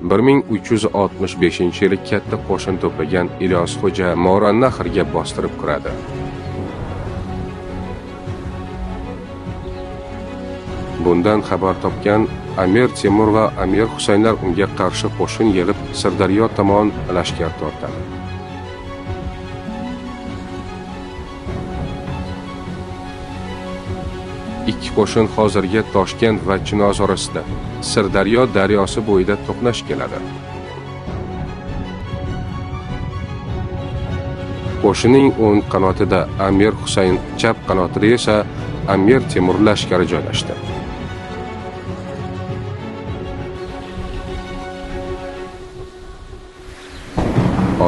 1365-yili katta qo'shin to'plagan Ilyos Xo'ja Mo'rannahrga bostirib kiradi. Bundan xabar topgan Amir Temur va Amir Husaynlar unga qarshi qo'shin yig'ib Sirdaryo tomon lashkar tortadi. Ikki qo'shin hozirgi Toshkent va Chinoz orasida Sirdaryo daryosi bo'yida to'qnash keladi. Qo'shinning o'ng qanotida Amir Husayn, chap qanotida esa Amir Temur lashkari joylashdi.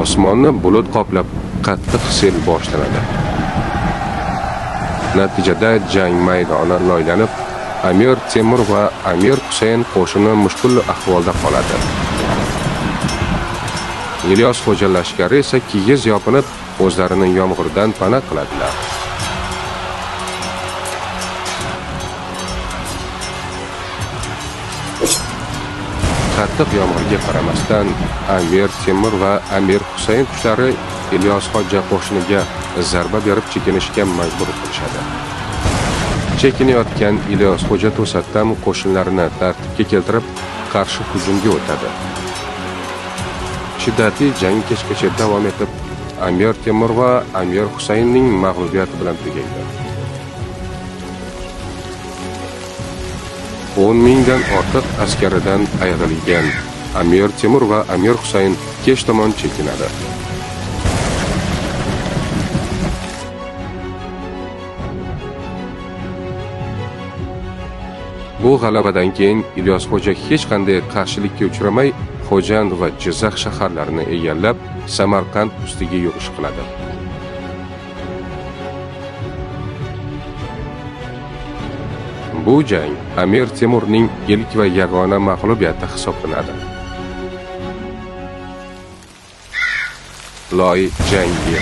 Osmonni bulut qoplab qattiq sel boshlanadi. Natijada jang maydoni loylanib, Amir Temur va Amir Husayn qo'shini mushkul ahvolda qoladi. Ilyos Xo'ja lashkari esa kigiz yopinib, o'zlarini yomg'irdan pana qiladilar. Qattiq yomg'irga qaramasdan, Amir Temur va Amir Husayn kuchlari Ilyos Xo'ja qo'shiniga zarba berib chekinishga majbur qilishadi. Chekinayotgan Ilyos Xo'ja to'satdan qo'shinlarini tartibga keltirib, qarshi hujumga o'tadi. Shiddatli jang kechgacha davom etib, Amir Temur va Amir Husaynning mag'lubiyati bilan tugaydi. 10 mingdan ortiq askaridan ayrilgan Amir Temur va Amir Husayn kech tomon chekinadi. Bu g'alabadan keyin Ilyos Xo'ja hech qanday qarshilikka uchramay, Xo'jand va Jizzax shaharlarini egallab, Samarqand ustiga yurish qiladi. Bu jang Amir Temurning ilk va yagona mag'lubiyati hisoblanadi. Loy jangi